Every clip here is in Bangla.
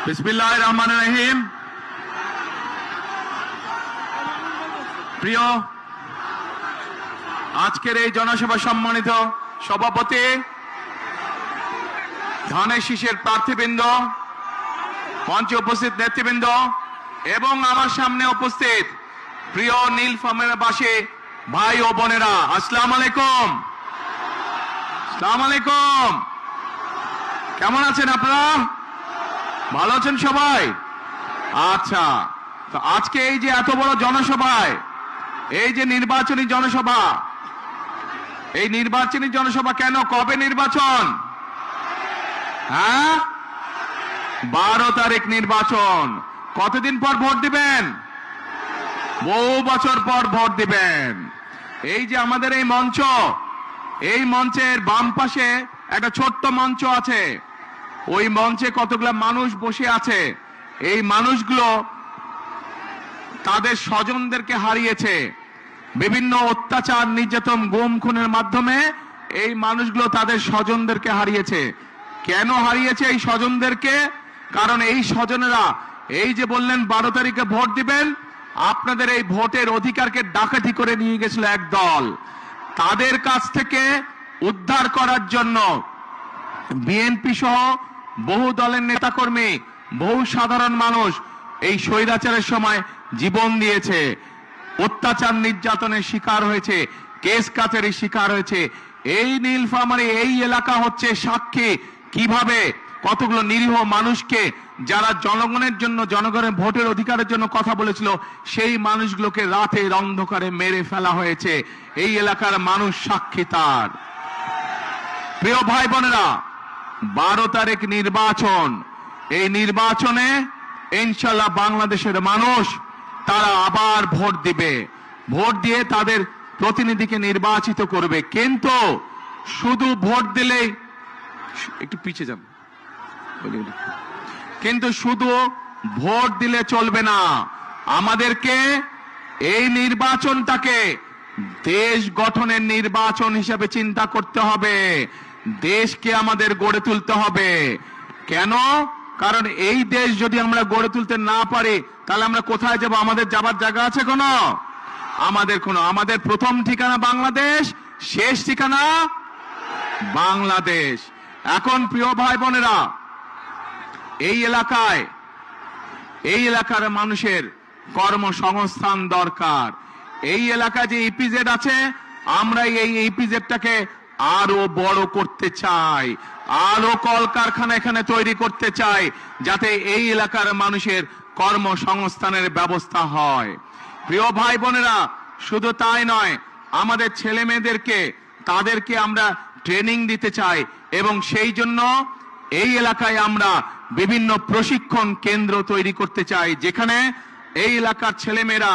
বিসমিল্লাহির রহমানির রহিম। প্রিয় আজকের এই জনসভা সম্মানিত সভাপতি, ধানের শীষের প্রার্থীবৃন্দ, মঞ্চে উপস্থিত নেতৃবৃন্দ এবং আমার সামনে উপস্থিত প্রিয় নীলফামারীবাসী ভাই ও বোনেরা, আসসালামু আলাইকুম। আসসালামু আলাইকুম। কেমন আছেন আপনারা? ভালো আছেন সবাই? আচ্ছা, তো আজকে এই যে এত বড় জনসভায়, এই যে নির্বাচনী জনসভা, এই নির্বাচনী জনসভা কেন, কবে নির্বাচন? হ্যাঁ, 12 তারিখ নির্বাচন। কতদিন পর ভোট দিবেন? বহু বছর পর ভোট দিবেন। এই যে আমাদের এই মঞ্চ, এই মঞ্চের বাম পাশে একটা ছোট্ট মঞ্চ আছে, ওই মঞ্চে কতগুলা মানুষ বসে আছে। এই মানুষগুলো তাদের স্বজনদেরকে হারিয়েছে বিভিন্ন অত্যাচার, নির্যাতন, গুম খুনের মাধ্যমে। এই মানুষগুলো তাদের স্বজনদেরকে হারিয়েছে। কেন হারিয়েছে এই স্বজনদেরকে? কারণ এই স্বজনেরা এই যে বললেন 12 তারিখে ভোট দিবেন, আপনাদের এই ভোটের অধিকারকে ডাকাতি করে নিয়ে গেছিল এক দল। তাদের কাছ থেকে উদ্ধার করার জন্য বিএনপি সহ বহু দলের নেতাকর্মী, বহু সাধারণ মানুষ এই স্বৈরাচারের সময় জীবন দিয়েছে, অত্যাচার নির্যাতনের শিকার হয়েছে, কেস কাচারির শিকার হয়েছে। এই নীলফামারী এই এলাকা হচ্ছে সাক্ষী কিভাবে কতগুলো নিরীহ মানুষকে, যারা জনগণের জন্য, জনগণের ভোটের অধিকারের জন্য কথা বলেছিল, সেই মানুষগুলোকে রাতের অন্ধকারে মেরে ফেলা হয়েছে। এই এলাকার মানুষ সাক্ষী তার। প্রিয় ভাই বোনেরা, 12 তারিখ নির্বাচন। এই নির্বাচনে ইনশাআল্লাহ বাংলাদেশের মানুষ তারা আবার ভোট দিবে, ভোট দিয়ে তাদের প্রতিনিধিকে নির্বাচিত করবে। কিন্তু শুধু ভোট দিলেই, একটু পিছিয়ে যান, কিন্তু শুধু ভোট দিলে চলবে না। আমাদেরকে এই নির্বাচনটাকে দেশ গঠনের নির্বাচন হিসেবে চিন্তা করতে হবে। দেশকে আমাদের গড়ে তুলতে হবে। কেন? কারণ এই দেশ যদি আমরা গড়ে তুলতে না পারি, তাহলে আমরা কোথায় যাব? আমাদের যাবার জায়গা আছে কোনো? আমাদের প্রথম ঠিকানা বাংলাদেশ, শেষ ঠিকানা বাংলাদেশ। এখন প্রিয় ভাই বোনেরা, এই এলাকার মানুষের কর্মসংস্থান দরকার। এই এলাকায় যে ইপিজেড আছে, আমরা এই ইপিজেডটাকে আরো বড় করতে চাই, আরো কলকারখানা এখানে তৈরি করতে চাই, যাতে এই এলাকার মানুষের কর্মসংস্থানের ব্যবস্থা হয়। প্রিয় ভাই বোনেরা, শুধু তাই নয়, আমাদের ছেলে মেয়েদেরকে, তাদেরকে আমরা ট্রেনিং দিতে চাই এবং সেই জন্য এই এলাকায় আমরা বিভিন্ন প্রশিক্ষণ কেন্দ্র তৈরি করতে চাই, যেখানে এই এলাকার ছেলেমেয়েরা,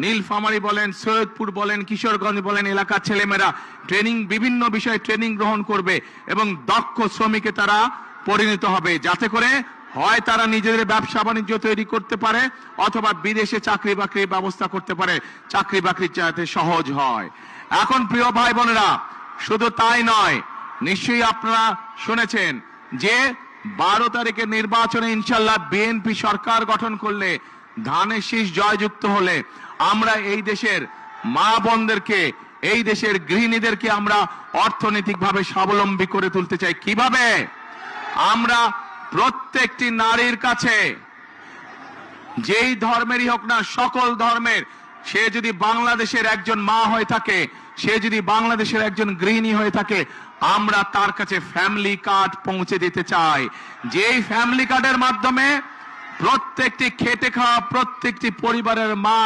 নীলফামারী বলেন, সৈয়দপুর বলেন, কিশোরগঞ্জ বলেন, এলাকার ছেলেমেয়েরা বিভিন্ন বিষয়ে ট্রেনিং গ্রহণ করবে এবং দক্ষ শ্রমিকে তারা পরিণত হবে, যাতে করে হয় তারা নিজেদের ব্যবসা বাণিজ্য তৈরি করতে পারে, অথবা বিদেশে চাকরি বাকরির ব্যবস্থা করতে পারে, চাকরি বাকরি যাতে সহজ হয়। এখন প্রিয় ভাই বোনেরা, শুধু তাই নয়, নিশ্চয়ই আপনারা শুনেছেন যে 12 তারিখের নির্বাচনে ইনশাআল্লাহ বিএনপি সরকার গঠন করলে, ধানের শীষ জয়যুক্ত হলে, আমরা এই দেশের মা বোনদেরকে, এই দেশের গৃহিণীদেরকে আমরা অর্থনৈতিকভাবে স্বাবলম্বী করে তুলতে চাই। কিভাবে? আমরা প্রত্যেকটি নারীর কাছে, যেই ধর্মেরই হোক না, সকল ধর্মের, সে যদি বাংলাদেশের একজন মা হয়ে থাকে, সে যদি বাংলাদেশের একজন গৃহিণী হয়ে থাকে, আমরা তার কাছে ফ্যামিলি কার্ড পৌঁছে দিতে চাই। যেই ফ্যামিলি কার্ডের মাধ্যমে প্রত্যেকটি খেটে খাওয়া প্রত্যেকটি পরিবারের মা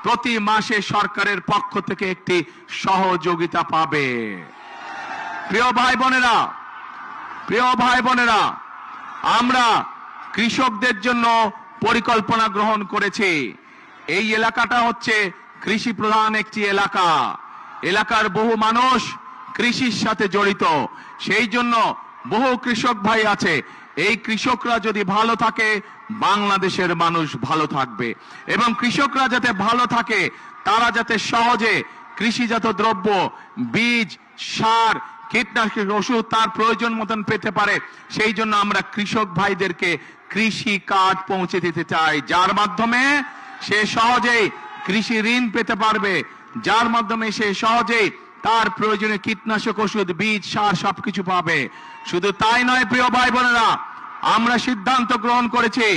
প্রতি মাসে সরকারের পক্ষ থেকে একটি সহযোগিতা পাবে। প্রিয় ভাই বোনেরা, আমরা কৃষকদের জন্য পরিকল্পনা গ্রহণ করেছি। এই এলাকাটা হচ্ছে কৃষি প্রধান একটি এলাকা। এলাকার বহু মানুষ কৃষির সাথে জড়িত, সেই জন্য বহু কৃষক ভাই আছে। এই কৃষকরা যদি ভালো থাকে, বাংলাদেশের মানুষ ভালো থাকবে। এবং কৃষকরা যাতে ভালো থাকে, তারা যাতে সহজে কৃষিজাত দ্রব্য, বীজ, সার, কীটনাশক ওষুধ তার প্রয়োজন মতন পেতে পারে, সেই জন্য আমরা কৃষক ভাইদেরকে কৃষি কাজ পৌঁছে দিতে চাই, যার মাধ্যমে সে সহজেই কৃষি ঋণ পেতে পারবে, যার মাধ্যমে সে সহজেই তার প্রয়োজনীয় কীটনাশক, ওষুধ, বীজ, সার সবকিছু পাবে। শুধু তাই নয় প্রিয় ভাই বোনেরা, আমরা সিদ্ধান্ত গ্রহণ করেছি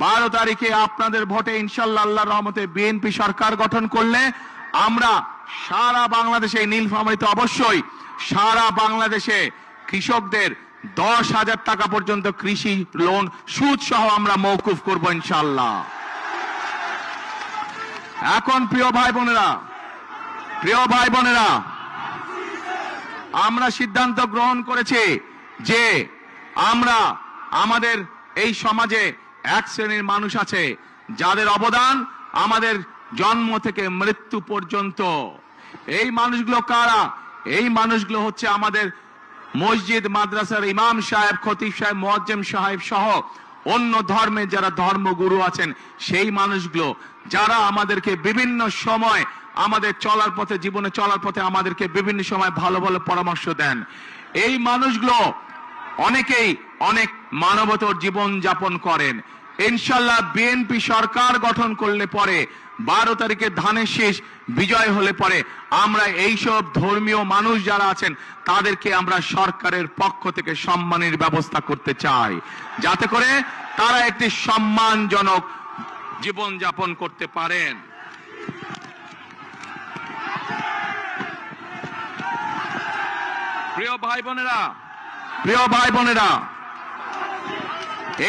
12 তারিখে আপনাদের ভোটে ইনশাআল্লাহ আল্লাহর রহমতে বিএনপি সরকার গঠন করলে আমরা সারা বাংলাদেশে, নীলফামারীতে অবশ্যই সারা বাংলাদেশে কৃষকদের 10,000 টাকা পর্যন্ত কৃষি লোন সুদ সহ আমরা মওকুফ করব ইনশাআল্লাহ। এখন প্রিয় ভাই বোনেরা, আমরা সিদ্ধান্ত গ্রহণ করেছি যে আমরা আমাদের এই সমাজে এক শ্রেণীর মানুষ আছে যাদের অবদান আমাদের জন্ম থেকে মৃত্যু পর্যন্ত। এই মানুষগুলো কারা? এই মানুষগুলো হচ্ছে আমাদের মসজিদ মাদ্রাসার ইমাম সাহেব, খতিব সাহেব, মুয়াজ্জিম সাহেব সহ অন্য ধর্মের যারা ধর্মগুরু আছেন, সেই মানুষগুলো যারা আমাদেরকে বিভিন্ন সময় আমাদের চলার পথে, জীবনে চলার পথে আমাদেরকে বিভিন্ন সময় ভালো ভালো পরামর্শ দেন। এই মানুষগুলো অনেকেই অনেক মানবতর জীবন যাপন করেন। ইনশাআল্লাহ বিএনপি সরকার গঠন করলে পরে 12 তারিখে ধানের শীষ বিজয় হলে পরে আমরা এইসব ধর্মীয় মানুষ যারা আছেন তাদেরকে আমরা সরকারের পক্ষ থেকে সম্মানের ব্যবস্থা করতে চাই, যাতে করে তারা একটি সম্মানজনক জীবন যাপন করতে পারেন। প্রিয় ভাই বোনেরা,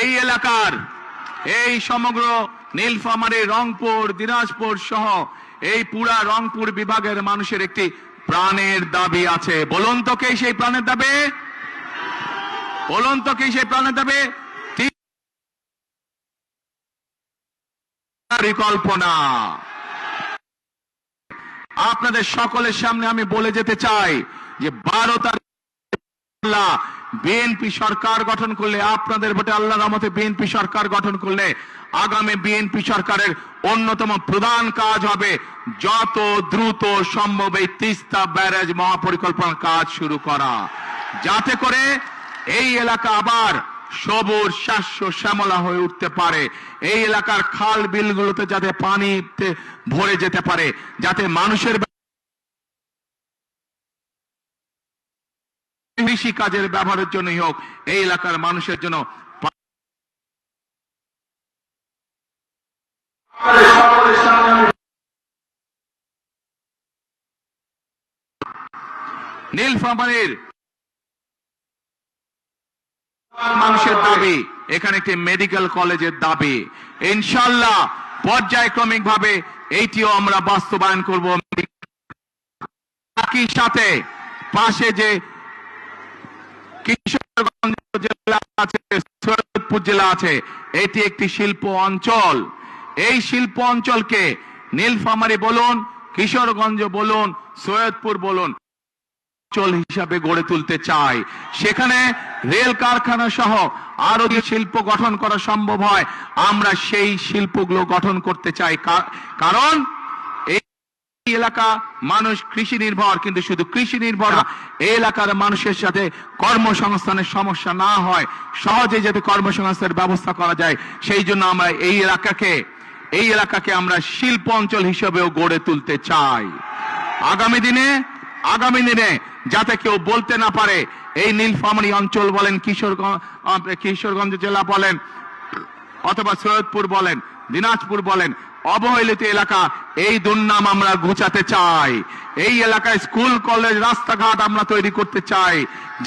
এই এলাকার, এই সমগ্র নীলফামারী, রংপুর, দিনাজপুর সহ এই পুরা রংপুর বিভাগের মানুষের একটি প্রাণের দাবি আছে। বলুন তো কে সেই প্রাণের দাবি? পরিকল্পনা। আপনাদের সকলের সামনে আমি বলে যেতে চাই যে 12 তারিখ বিএনপি সরকার গঠন করলে, আপনাদের ভোটে আল্লাহর রহমতে বিএনপি সরকার গঠন করলে আগামী বিএনপি সরকারের অন্যতম প্রধান কাজ হবে যত দ্রুত সম্ভব এই তিস্তা ব্যারেজ মহাপরিকল্পনার কাজ শুরু করা, যাতে করে এই এলাকা আবার সবুজ শস্য শ্যামলা হয়ে উঠতে পারে। এই এলাকার খাল বিলগুলোতে যাতে পানিতে ভরে যেতে পারে, যাতে মানুষের কৃষি কাজের ব্যবহারের জন্যই হোক, এই এলাকার মানুষের জন্য নীলফামারীর মানুষের দাবি, এখানে একটি মেডিকেল কলেজের দাবি। ইনশাআল্লাহ পর্যায়ক্রমিক ভাবে এইটিও আমরা বাস্তবায়ন করব। একই সাথে পাশে যে কিশোরগঞ্জ জেলা আছে, সৈয়দপুর জেলা আছে, এটি একটি শিল্প অঞ্চল। এই শিল্প অঞ্চলকে নীলফামারী বলুন, কিশোরগঞ্জ বলুন, সৈয়দপুর বলুন, অঞ্চল হিসাবে গড়ে তুলতে চাই। সেখানে রেল কারখানা সহ আরো যে শিল্প গঠন করা সম্ভব হয়, আমরা সেই শিল্পগুলো গঠন করতে চাই। কারণ এই এলাকা মানুষ কৃষি নির্ভর, কিন্তু শুধু কৃষি নির্ভর না, এই এলাকার মানুষের সাথে কর্মসংস্থানের সমস্যা না হয়, সহজে যাতে কর্মসংস্থানের ব্যবস্থা করা যায়, সেই জন্য আমরা এই এলাকাকে আমরা শিল্প অঞ্চল হিসেবেও গড়ে তুলতে চাই। আগামী দিনে যাতে কেউ বলতে না পারে এই নীলফামারী অঞ্চল বলেন, কিশোরগঞ্জ জেলা বলেন, অথবা সৈয়দপুর বলেন, দিনাজপুর বলেন, অবহেলিত এলাকা, এই দুর্নাম আমরা ঘুচাতে চাই। এই এলাকায় স্কুল, কলেজ, রাস্তাঘাট আমরা তৈরি করতে চাই,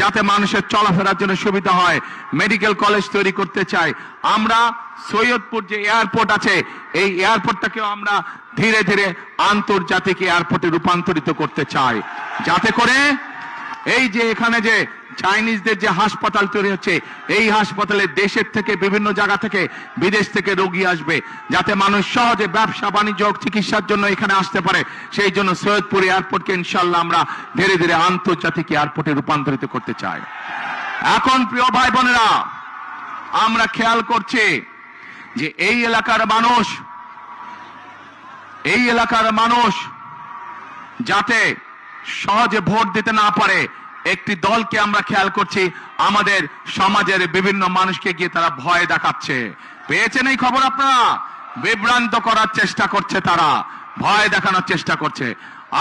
যাতে মানুষের চলাফেরার জন্য সুবিধা হয়। মেডিকেল কলেজ তৈরি করতে চাই। আমরা সৈয়দপুর যে এয়ারপোর্ট আছে, এই এয়ারপোর্টটাকেও আমরা ধীরে ধীরে আন্তর্জাতিক এয়ারপোর্টে রূপান্তরিত করতে চাই, যাতে করে এই যে এখানে যে চাইনিজদের যে হাসপাতাল তৈরি হচ্ছে, এই হাসপাতালে দেশের থেকে, বিভিন্ন জায়গা থেকে, বিদেশ থেকে রোগী আসবে, যাতে মানুষ সহজে ব্যবসা বাণিজ্য, চিকিৎসার জন্য এখানে আসতে পারে। সেই জন্য সৈয়দপুর এয়ারপোর্টকে ইনশাআল্লাহ আমরা ধীরে ধীরে আন্তর্জাতিক এয়ারপোর্টে রূপান্তরিত করতে চাই। এখন প্রিয় ভাই বোনেরা, আমরা খেয়াল করছি যে এই এলাকার মানুষ যাতে সহজে ভোট দিতে না পারে, একটি দলকে আমরা খেয়াল করছি আমাদের সমাজের বিভিন্ন মানুষকে গিয়ে তারা ভয় দেখাচ্ছে। পেয়েছেন এই খবর আপনারা? বিভ্রান্ত করার চেষ্টা করছে, তারা ভয় দেখানোর চেষ্টা করছে।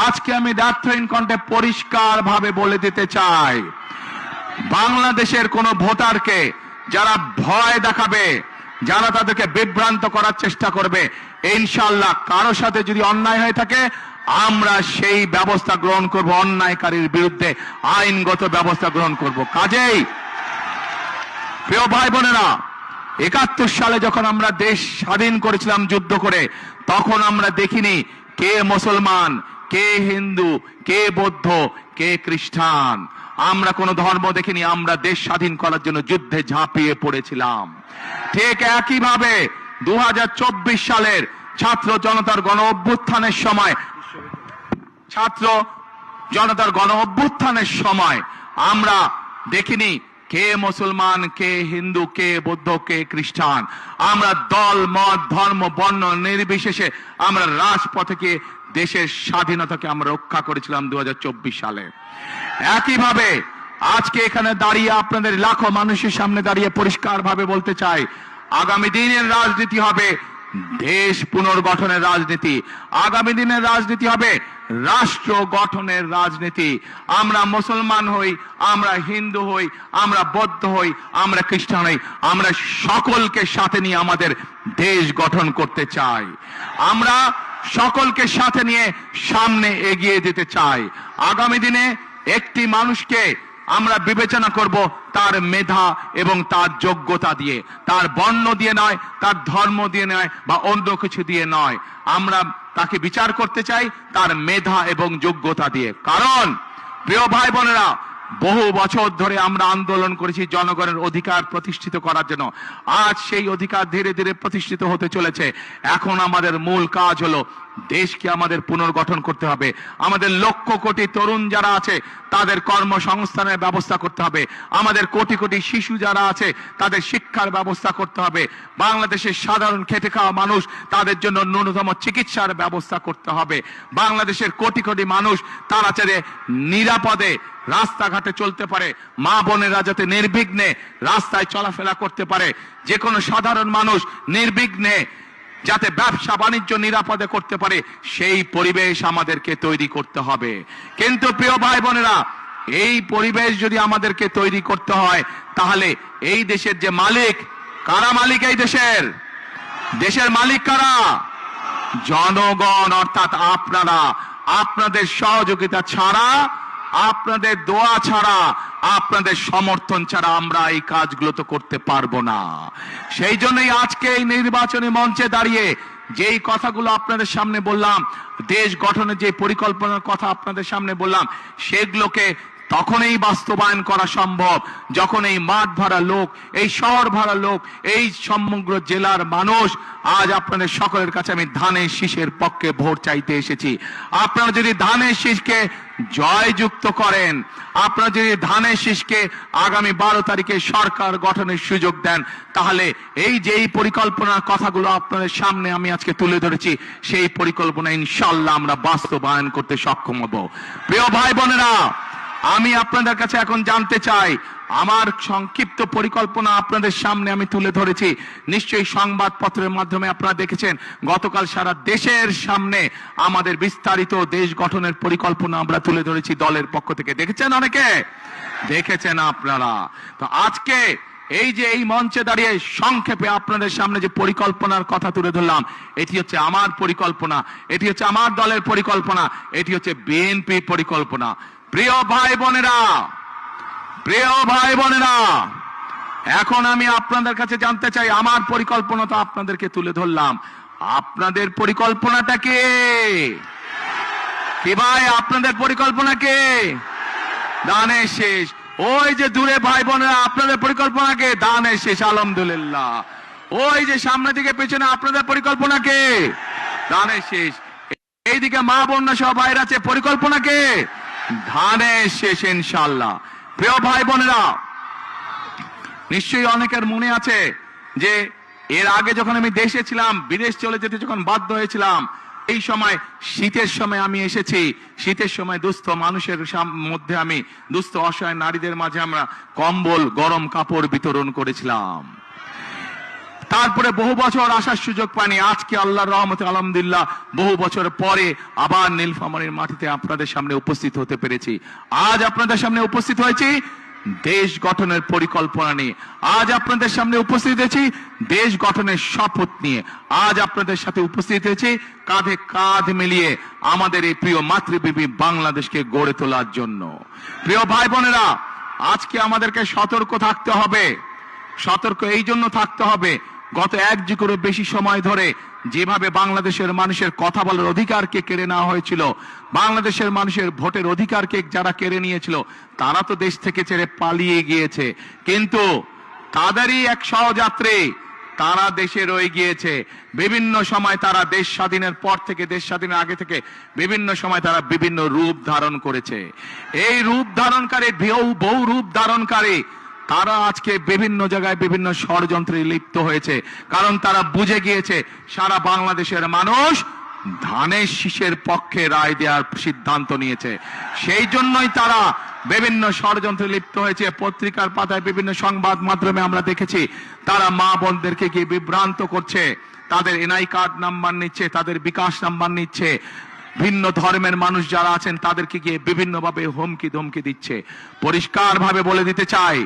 আজকে আমি দ্ব্যর্থহীন কণ্ঠে পরিষ্কার ভাবে বলে দিতে চাই, বাংলাদেশের কোন ভোটারকে যারা ভয় দেখাবে, যারা তাদেরকে বিভ্রান্ত করার চেষ্টা করবে, ইনশাআল্লাহ কারো সাথে যদি অন্যায় হয়ে থাকে আমরা সেই ব্যবস্থা গ্রহণ করব, অন্যায়কারীর বিরুদ্ধে আইনগত ব্যবস্থা গ্রহণ করব। কাজেই প্রিয় ভাই বোনেরা, ৭১ সালে যখন আমরা দেশ স্বাধীন করেছিলাম যুদ্ধ করে, তখন আমরা দেখিনি কে মুসলমান, কে হিন্দু, কে বৌদ্ধ, কে খ্রিস্টান। আমরা কোন ধর্ম দেখিনি, আমরা দেশ স্বাধীন করার জন্য যুদ্ধে ঝাঁপিয়ে পড়েছিলাম। ঠিক একইভাবে ২০২৪ সালের ছাত্র জনতার গণ অভ্যুত্থানের সময় আমরা দেখিনি কে মুসলমান, কে হিন্দু, কে বৌদ্ধ, কে খ্রিস্টান। আমরা দল মত ধর্ম বর্ণ নির্বিশেষে আমরা রাজপথে গিয়ে দেশের স্বাধীনতাকে আমরা রক্ষা করেছিলাম ২০২৪ সালে। একইভাবে আজকে এখানে দাঁড়িয়ে আপনাদের লাখো মানুষের সামনে দাঁড়িয়ে পরিষ্কার ভাবে বলতে চাই, আগামী দিনের রাজনীতি হবে দেশ পুনর্গঠনের রাজনীতি, আগামী দিনের রাজনীতি হবে রাষ্ট্র গঠনের রাজনীতি। আমরা মুসলমান হই, আমরা হিন্দু হই, আমরা বৌদ্ধ হই, আমরা খ্রিস্টান হই, আমরা সকলকে সাথে নিয়ে আমাদের দেশ গঠন করতে চাই। আমরা সকলকে সাথে নিয়ে সামনে এগিয়ে যেতে চাই। আগামী দিনে একটি মানুষকে আমরা বিবেচনা করব তার মেধা এবং তার যোগ্যতা দিয়ে, তার বর্ণ দিয়ে নয়, তার ধর্ম দিয়ে নয়, বা অন্য কিছু দিয়ে নয়। আমরা তাকে বিচার করতে চাই তার মেধা এবং যোগ্যতা দিয়ে। কারণ প্রিয় ভাই বোনেরা, বহু বছর ধরে আমরা আন্দোলন করেছি জনগণের অধিকার প্রতিষ্ঠিত করার জন্য। আজ সেই অধিকার ধীরে ধীরে প্রতিষ্ঠিত হতে চলেছে। এখন আমাদের মূল কাজ হলো দেশকে আমাদের পুনর্গঠন করতে হবে। আমাদের লক্ষ কোটি তরুণ যারা আছে তাদের কর্মসংস্থানের ব্যবস্থা করতে হবে। আমাদের কোটি কোটি শিশু যারা আছে তাদের শিক্ষার ব্যবস্থা করতে হবে। বাংলাদেশের সাধারণ খেটে খাওয়া মানুষ, তাদের জন্য ন্যূনতম চিকিৎসার ব্যবস্থা করতে হবে। বাংলাদেশের কোটি কোটি মানুষ তারা যাতে নিরাপদে রাস্তাঘাটে চলতে পারে, মা বোনেরা যাতে নির্বিঘ্নে রাস্তায় চলাফেরা করতে পারে, যে কোনো সাধারণ মানুষ নির্বিঘ্নে যাতে ব্যবসা বাণিজ্য নিরাপদে করতে পারে, সেই পরিবেশ আমাদেরকে তৈরি করতে হবে। কিন্তু প্রিয় ভাই বোনেরা, এই পরিবেশ যদি আমাদেরকে তৈরি করতে হয়, তাহলে এই দেশের যে মালিক, কারা মালিক এই দেশের? দেশের মালিক কারা? জনগণ, অর্থাৎ আপনারা। আপনাদের সহযোগিতা ছাড়া, আপনাদের দোয়া ছাড়া, আপনাদের সমর্থন ছাড়া আমরা এই কাজগুলো তো করতে পারবো না। সেই জন্যই আজকে এই নির্বাচনী মঞ্চে দাঁড়িয়ে যেই কথাগুলো আপনাদের সামনে বললাম, দেশ গঠনের যে পরিকল্পনার কথা আপনাদের সামনে বললাম, সেগুলোকে তখনই বাস্তবায়ন করা সম্ভব যখন এই মাঠ ভরা লোক, এই শহর ভরা লোক, এই সমগ্র জেলার মানুষ, আজ আপনাদের সকলের কাছে আমি ধানের শীষের পক্ষে ভোট চাইতে এসেছি। আপনারা যদি ধানের শীষকে জয়যুক্ত করেন, আপনারা যদি ধানের শীষকে আগামী 12 তারিখে সরকার গঠনের সুযোগ দেন, তাহলে এই যে এই পরিকল্পনার কথাগুলো আপনাদের সামনে আমি আজকে তুলে ধরেছি, সেই পরিকল্পনা ইনশাআল্লাহ আমরা বাস্তবায়ন করতে সক্ষম হব। প্রিয় ভাই বোনেরা, আমি আপনাদের কাছে এখন জানতে চাই, আমার সংক্ষিপ্ত পরিকল্পনা আপনাদের সামনে আমি তুলে ধরেছি। নিশ্চয়ই সংবাদপত্রের মাধ্যমে আপনারা দেখেছেন, গতকাল সারা দেশের সামনে আমাদের বিস্তারিত দেশ গঠনের পরিকল্পনা আমরা তুলে ধরেছি দলের পক্ষ থেকে। দেখেছেন অনেকে? দেখেছেন আপনারা। তো আজকে এই যে এই মঞ্চে দাঁড়িয়ে সংক্ষেপে আপনাদের সামনে যে পরিকল্পনার কথা তুলে ধরলাম, এটি হচ্ছে আমার পরিকল্পনা, এটি হচ্ছে আমার দলের পরিকল্পনা, এটি হচ্ছে বিএনপি পরিকল্পনা। প্রিয় ভাই বোনেরা, প্রিয় ভাই বোনেরা, এখন আমি আপনাদের কাছে জানতে চাই, আমার পরিকল্পনা তো আপনাদেরকে তুলে ধরলাম, আপনাদের পরিকল্পনাটা কি? কি ভাই, আপনাদের পরিকল্পনা কি? দানের শেষ। ওই যে দূরে ভাই বোনেরা, আপনাদের পরিকল্পনা কে? দানের শেষ, আলহামদুলিল্লাহ। ওই যে সামনে দিকে পেছনে, আপনাদের পরিকল্পনা কে? দানের শেষ। এইদিকে মা বোনরা সব বাইরে আছে, পরিকল্পনা কে? ধানের শেষ ইনশাআল্লাহ। প্রিয় ভাই বোনেরা, নিশ্চয়ই অনেকের মনে আছে যে এর আগে যখন আমি দেশে ছিলাম, বিদেশ চলে যেতে যখন বাধ্য হয়েছিলাম, এই সময় শীতের সময় আমি এসেছি, শীতের সময় দুস্থ মানুষের মধ্যে আমি দুস্থ অসহায় নারীদের মাঝে আমরা কম্বল গরম কাপড় বিতরণ করেছিলাম। তারপরে বহু বছর আসার সুযোগ পাইনি, আজকে আল্লাহর রহমতে আলহামদুলিল্লাহ বহু বছর পরে আবার নীলফামারীর মাটিতে আপনাদের সামনে উপস্থিত হতে পেরেছি। আজ আপনাদের সামনে উপস্থিত হয়েছি দেশ গঠনের পরিকল্পনা নিয়ে, আজ আপনাদের সামনে উপস্থিত হয়েছি দেশ গঠনের শপথ নিয়ে, আজ আপনাদের সাথে উপস্থিত হয়েছি কাঁধে কাঁধ মিলিয়ে আমাদের এই প্রিয় মাতৃভূমি বাংলাদেশকে গড়ে তোলার জন্য। প্রিয় ভাই বোনেরা, আজকে আমাদেরকে সতর্ক থাকতে হবে। সতর্ক এই জন্য থাকতে হবে, গত 1 যুগেরও বেশি সময় ধরে যেভাবে বাংলাদেশের মানুষের কথা বলার অধিকারকে কেড়ে নেওয়া হয়েছিল, বাংলাদেশের মানুষের ভোটের অধিকারকে যারা কেড়ে নিয়েছিল তারা তো দেশ থেকে ছেড়ে পালিয়ে গিয়েছে, কিন্তু তাদেরই এক সহযাত্রী তারা দেশে রয়ে গিয়েছে। বিভিন্ন সময় তারা দেশ স্বাধীনের পর থেকে, দেশ স্বাধীনের আগে থেকে বিভিন্ন সময় তারা বিভিন্ন রূপ ধারণ করেছে। এই রূপ ধারণকারী, বহু রূপ ধারণকারী তারা আজকে বিভিন্ন জায়গায় বিভিন্ন ষড়যন্ত্রে লিপ্ত হয়েছে, কারণ তারা বুঝে গিয়েছে সারা বাংলাদেশের মানুষ ধানের শীষের পক্ষে রায় দেওয়ার সিদ্ধান্ত নিয়েছে। সেই জন্যই তারা বিভিন্ন ষড়যন্ত্রে লিপ্ত হয়েছে। পত্রিকার পাতায়, বিভিন্ন সংবাদ মাধ্যমে আমরা দেখেছি তারা মা বোনদেরকে গিয়ে বিভ্রান্ত করছে, তাদের এনআই কার্ড নাম্বার নিচ্ছে, তাদের বিকাশ নাম্বার নিচ্ছে, ভিন্ন ধর্মের মানুষ যারা আছেন তাদেরকে গিয়ে বিভিন্নভাবে হুমকি ধমকি দিচ্ছে। পরিষ্কার ভাবে বলে দিতে চাই,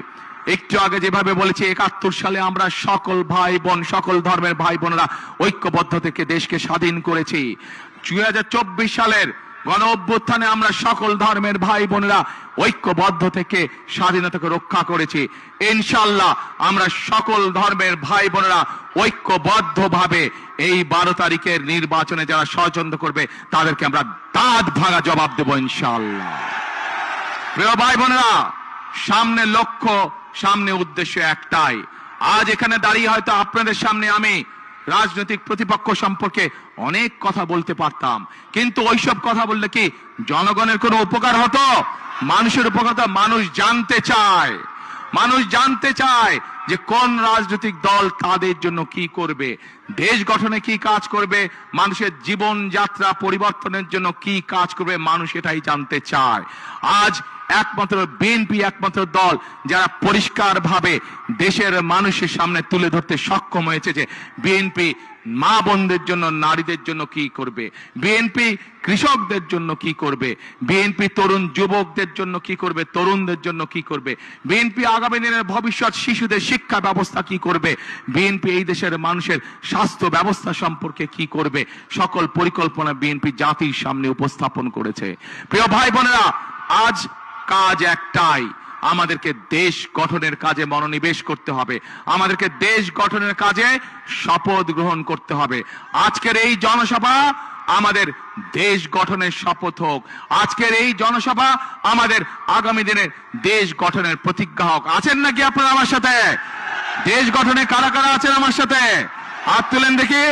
একটু আগে যেভাবে বলেছি 71 সালে আমরা সকল ভাই বোন, সকল ধর্মের ভাই বোনেরা ঐক্যবদ্ধ থেকে দেশকে স্বাধীন করেছি। 2024 সালের গণ অভ্যুত্থানে আমরা সকল ধর্মের ভাই বোনেরা ঐক্যবদ্ধ থেকে স্বাধীনতাকে রক্ষা করেছি। ইনশাআল্লাহ আমরা সকল ধর্মের ভাই বোনেরা ঐক্যবদ্ধ ভাবে এই 12 তারিখের নির্বাচনে যারা ষড়যন্ত্র করবে তাদেরকে আমরা দাঁত ভাঙা জবাব দেব ইনশাআল্লাহ। প্রিয় ভাই বোনেরা, সামনে লক্ষ্য, সামনে উদ্দেশ্য একটাই। আজ এখানে দাঁড়িয়ে হয়তো আপনাদের সামনে আমি রাজনৈতিক প্রতিপক্ষ সম্পর্কে অনেক কথা বলতে পারতাম, কিন্তু ওইসব কথা বললে কি জনগণের কোনো উপকার হতো? মানুষের উপকার হতো? মানুষ জানতে চায়, মানুষ জানতে চায় যে কোন রাজনৈতিক দল তাদের জন্য কি করবে, দেশ গঠনে কি কাজ করবে, মানুষের জীবন যাত্রা পরিবর্তনের জন্য কি কাজ করবে, মানুষ এটাই জানতে চায়। আজ একমাত্র বিএনপি একমাত্র দল যারা পরিষ্কার ভাবে দেশের মানুষের সামনে তুলে ধরতে সক্ষম হয়েছে যে বিএনপি মা বোনদের জন্য, নারীদের জন্য কি করবে, বিএনপি কৃষকদের জন্য কি করবে, বিএনপি তরুণ যুবকদের জন্য কি করবে, তরুণদের জন্য কি করবে, বিএনপি আগামী দিনের ভবিষ্যৎ শিশুদের শিক্ষা ব্যবস্থা কি করবে, বিএনপি এই দেশের মানুষের স্বাস্থ্য ব্যবস্থা সম্পর্কে কি করবে, সকল পরিকল্পনা বিএনপি জাতির সামনে উপস্থাপন করেছে। প্রিয় ভাই বোনেরা, আজ কাজ একটাই, আমাদেরকে দেশ গঠনের কাজে মনোনিবেশ করতে হবে, আমাদেরকে দেশ গঠনের কাজে শপথ গ্রহণ করতে হবে। আজকের এই জনসভা আমাদের দেশ গঠনের শপথ হোক, আজকের এই জনসভা আমাদের আগামী দিনের দেশ গঠনের প্রতিজ্ঞা হোক। আছেন নাকি আপনারা আমার সাথে? দেশ গঠনে কারা কারা আছেন আমার সাথে? হাত তুলেন দেখি।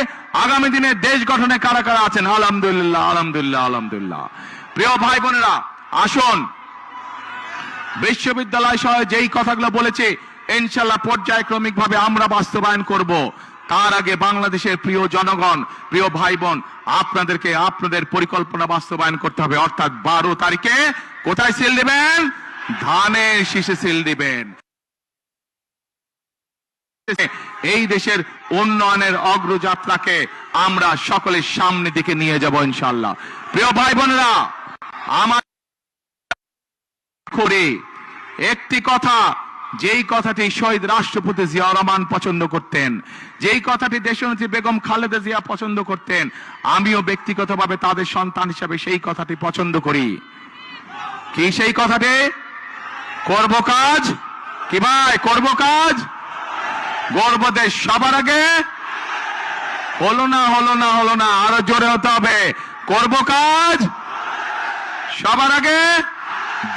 আগামী দিনে দেশ গঠনে কারা কারা আছেন? আলহামদুলিল্লাহ, আলহামদুলিল্লাহ, আলহামদুলিল্লাহ। প্রিয় ভাই বোনেরা, আসুন বিশ্ববিদ্যালয় সহ যেই কথাগুলো বলেছে ইনশাআল্লাহ পর্যায়ক্রমিক ভাবে আমরা বাস্তবায়ন করব। তার আগে বাংলাদেশের প্রিয় জনগণ, প্রিয় ভাই বোন, আপনাদেরকে আপনাদের পরিকল্পনা বাস্তবায়ন করতে হবে। অর্থাৎ 12 তারিখে কোথায় সিল দিবেন? ধানের শীষে সিল দিবেন। এই দেশের উন্নয়নের অগ্রযাত্রাকে আমরা সকলের সামনে দিকে নিয়ে যাব ইনশাআল্লাহ। প্রিয় ভাই বোনেরা, আমার করে একটি কথা, যেই কথাটি শহীদ রাষ্ট্রপতি জিয়াউর রহমান পছন্দ করতেন, যেই কথাটি দেশনেত্রী বেগম খালেদা জিয়া পছন্দ করতেন, আমিও ব্যক্তিগতভাবে তাদের সন্তান হিসাবে সেই কথাটি পছন্দ করি। কি সেই কথাটি? করব কাজ, কি ভাই? করব কাজ, গর্ব দেশ সবার আগে। হলো না, হলো না, হলো না, আরো জোরে হতে হবে। করব কাজ সবার আগে,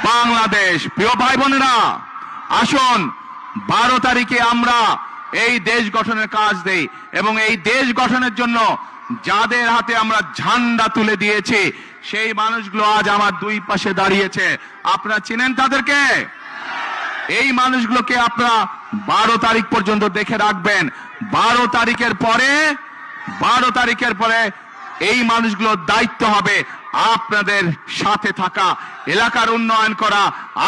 বাংলাদেশ। প্রিয় ভাই বোনেরা, আসুন 12 তারিখে আমরা এই দেশ গঠনের কাজ দেই, এবং এই দেশ গঠনের জন্য যাদের হাতে আমরা ঝান্ডা তুলে দিয়েছি সেই মানুষগুলো আজ আমার দুই পাশে দাঁড়িয়েছে। আপনারা চিনেন তাদেরকে? এই মানুষগুলোকে আপনারা 12 তারিখ পর্যন্ত দেখে রাখবেন। 12 তারিখের পরে এই মানুষগুলোর দায়িত্ব হবে আপনাদের সাথে থাকা, এলাকার উন্নয়ন করা,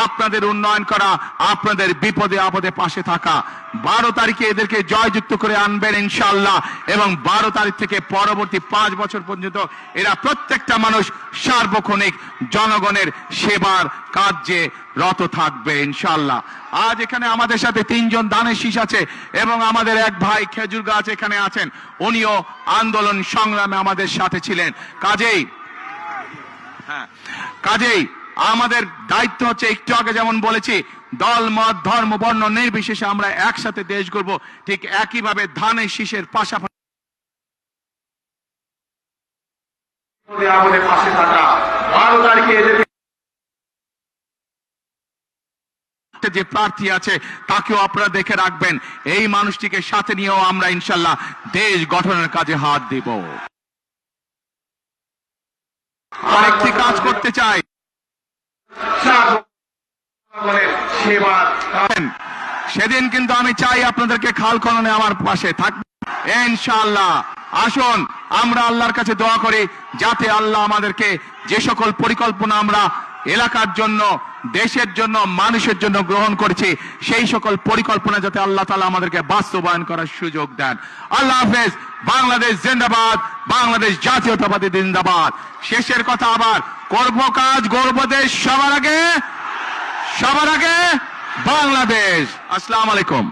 আপনাদের উন্নয়ন করা, আপনাদের বিপদে আপদে পাশে থাকা। 12 তারিখে এদেরকে জয়যুক্ত করে আনবেন ইনশাআল্লাহ, এবং 12 তারিখ থেকে পরবর্তী 5 বছর পর্যন্ত এরা প্রত্যেকটা মানুষ সার্বক্ষণিক জনগণের সেবার কার্যে রত থাকবে ইনশাআল্লাহ। আজ এখানে আমাদের সাথে 3 জন দানের শীষ আছে, এবং আমাদের এক ভাই খেজুর গাছ এখানে আছেন, উনিও আন্দোলন সংগ্রামে আমাদের সাথে ছিলেন। কাজেই আমাদের দায়িত্ব হচ্ছে, একটু আগে যেমন বলেছি, দল মত ধর্ম বর্ণ নির্বিশেষে আমরা একসাথে দেশ গড়ব, ঠিক একইভাবে ধানের শীষের পাশাপাশি আমাদের পাশে থাকা 12 তারিখে যে প্রার্থী আছে তাকেও আপনারা দেখে রাখবেন। এই মানুষটিকে সাথে নিয়েও আমরা ইনশাল্লাহ দেশ গঠনের কাজে হাত দিব। আরেকটি কাজ করতে চাই, সেদিন কিন্তু আমি চাই আপনাদেরকে খাল খননে আমার পাশে থাকবে ইনশাআল্লাহ। আসুন আমরা আল্লাহর কাছে দোয়া করি, যাতে আল্লাহ আমাদেরকে যে সকল পরিকল্পনা আমরা এলাকার জন্য, দেশের জন্য, মানুষের জন্য গ্রহণ করেছি, সেই সকল পরিকল্পনা যাতে আল্লাহ তাআলা আমাদেরকে বাস্তবায়ন করার সুযোগ দেন। আল্লাহ হাফেজ। বাংলাদেশ জিন্দাবাদ, বাংলাদেশ জাতীয়তাবাদী জিন্দাবাদ। শেষের কথা আবার, করব কাজ গর্ব দেশ, সবার আগে বাংলাদেশ। আসসালামু আলাইকুম।